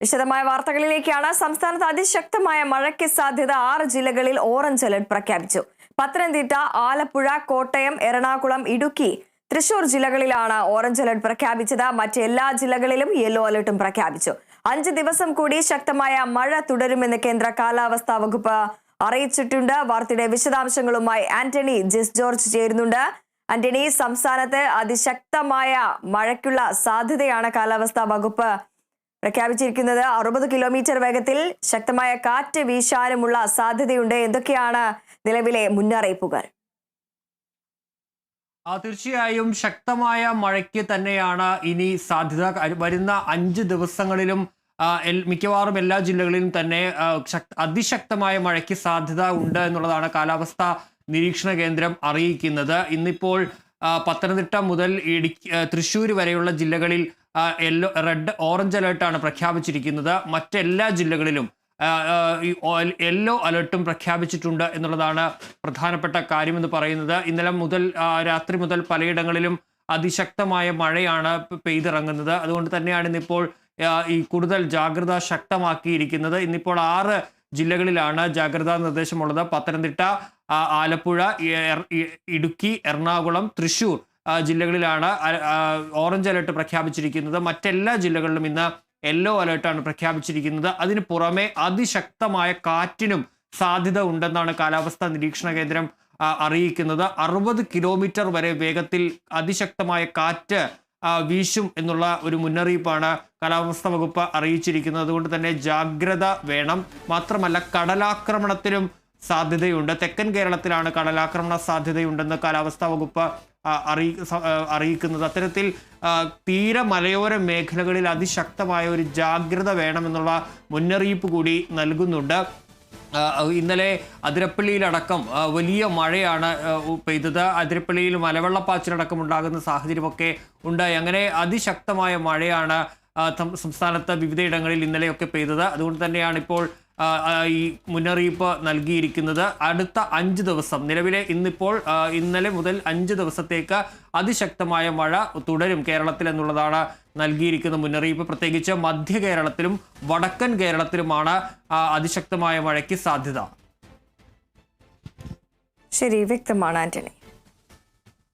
വിശദമായ വാർത്തകളിലേക്കാണ്. സംസ്ഥാനത്ത് അതിശക്തമായ മഴയ്ക്ക് സാധ്യത 6 ജില്ലകളിൽ ഓറഞ്ച് അലർട്ട് പ്രഖ്യാപിച്ചു. പത്തനംതിട്ട, ആലപ്പുഴ, കോട്ടയം, എറണാകുളം, ഇടുക്കി, തൃശൂർ ജില്ലകളിലാണ് ഓറഞ്ച് അലർട്ട് പ്രഖ്യാപിച്ചത്. മറ്റെല്ലാ ജില്ലകളിലും യെല്ലോ അലർട്ടും പ്രഖ്യാപിച്ചു. 5 ദിവസം കൂടി ശക്തമായ മഴ തുടരുമെന്ന് കേന്ദ്ര കാലാവസ്ഥാ വകുപ്പ് അറിയിച്ചിട്ടുണ്ട്. വാർത്തയുടെ വിശദാംശങ്ങളുമായി ആന്റണി ജിസ് ജോർജ് ചേരുന്നുണ്ട്. ആന്റണി, സംസ്ഥാനത്ത് അതിശക്തമായ മഴയ്ക്കുള്ള സാധ്യതയാണ് കാലാവസ്ഥാ വകുപ്പ് പ്രഖ്യാപിച്ചിരിക്കുന്നത്. 60 കിലോമീറ്റർ വേഗത്തിൽ ശക്തമായ കാറ്റ് വീശാനുമുള്ള സാധ്യതയുണ്ട്. എന്തൊക്കെയാണ് നിലവിലെ മുന്നറിയിപ്പുകൾ? തീർച്ചയായും ശക്തമായ മഴയ്ക്ക് തന്നെയാണ് ഇനി സാധ്യത. വരുന്ന 5 ദിവസങ്ങളിലും മിക്കവാറും എല്ലാ ജില്ലകളിലും തന്നെ അതിശക്തമായ മഴയ്ക്ക് സാധ്യത ഉണ്ട് എന്നുള്ളതാണ് കാലാവസ്ഥാ നിരീക്ഷണ കേന്ദ്രം അറിയിക്കുന്നത്. ഇന്നിപ്പോൾ പത്തനംതിട്ട മുതൽ തൃശ്ശൂർ വരെയുള്ള ജില്ലകളിൽ ഓറഞ്ച് അലേർട്ടാണ് പ്രഖ്യാപിച്ചിരിക്കുന്നത്. മറ്റെല്ലാ ജില്ലകളിലും യെല്ലോ അലർട്ടും പ്രഖ്യാപിച്ചിട്ടുണ്ട് എന്നുള്ളതാണ് പ്രധാനപ്പെട്ട കാര്യമെന്ന് പറയുന്നത്. ഇന്നലെ മുതൽ രാത്രി മുതൽ പലയിടങ്ങളിലും അതിശക്തമായ മഴയാണ് പെയ്തിറങ്ങുന്നത്. അതുകൊണ്ട് തന്നെയാണ് ഇന്നിപ്പോൾ ഈ കൂടുതൽ ജാഗ്രത ശക്തമാക്കിയിരിക്കുന്നത്. ഇന്നിപ്പോൾ 6 ജില്ലകളിലാണ് ജാഗ്രതാ നിർദ്ദേശമുള്ളത്. പത്തനംതിട്ട, ആലപ്പുഴ, ഇടുക്കി, എറണാകുളം, തൃശൂർ ജില്ലകളിലാണ് ഓറഞ്ച് അലർട്ട് പ്രഖ്യാപിച്ചിരിക്കുന്നത്. മറ്റെല്ലാ ജില്ലകളിലും ഇന്ന് യെല്ലോ അലർട്ടാണ് പ്രഖ്യാപിച്ചിരിക്കുന്നത്. അതിന് പുറമെ അതിശക്തമായ കാറ്റിനും സാധ്യത ഉണ്ടെന്നാണ് കാലാവസ്ഥാ നിരീക്ഷണ കേന്ദ്രം അറിയിക്കുന്നത്. 60 കിലോമീറ്റർ വരെ വേഗത്തിൽ അതിശക്തമായ കാറ്റ് വീശും എന്നുള്ള ഒരു മുന്നറിയിപ്പാണ് കാലാവസ്ഥാ വകുപ്പ് അറിയിച്ചിരിക്കുന്നത്. അതുകൊണ്ട് തന്നെ ജാഗ്രത വേണം. മാത്രമല്ല കടലാക്രമണത്തിനും സാധ്യതയുണ്ട്. തെക്കൻ കേരളത്തിലാണ് കടലാക്രമണ സാധ്യതയുണ്ടെന്ന് കാലാവസ്ഥാ വകുപ്പ് അറിയിക്കുന്നത്. അത്തരത്തിൽ തീര മലയോര മേഖലകളിൽ അതിശക്തമായ ഒരു ജാഗ്രത വേണമെന്നുള്ള മുന്നറിയിപ്പ് കൂടി നൽകുന്നുണ്ട്. ഇന്നലെ അതിരപ്പള്ളിയിലടക്കം വലിയ മഴയാണ് പെയ്തത്. അതിരപ്പള്ളിയിൽ മലവെള്ളപ്പാച്ചിലടക്കം ഉണ്ടാകുന്ന സാഹചര്യമൊക്കെ ഉണ്ടായി. അങ്ങനെ അതിശക്തമായ മഴയാണ് സംസ്ഥാനത്ത് വിവിധയിടങ്ങളിൽ ഇന്നലെയൊക്കെ പെയ്തത്. അതുകൊണ്ട് തന്നെയാണ് ഇപ്പോൾ ഈ മുന്നറിയിപ്പ് നൽകിയിരിക്കുന്നത്. അടുത്ത 5 ദിവസം നിലവിലെ ഇന്നലെ മുതൽ 5 ദിവസത്തേക്ക് അതിശക്തമായ മഴ തുടരും കേരളത്തിൽ എന്നുള്ളതാണ് നൽകിയിരിക്കുന്ന മുന്നറിയിപ്പ്. പ്രത്യേകിച്ച് മധ്യ കേരളത്തിലും വടക്കൻ കേരളത്തിലുമാണ് അതിശക്തമായ മഴയ്ക്ക് സാധ്യത. ശരി, വ്യക്തമാണ് ആന്റണി.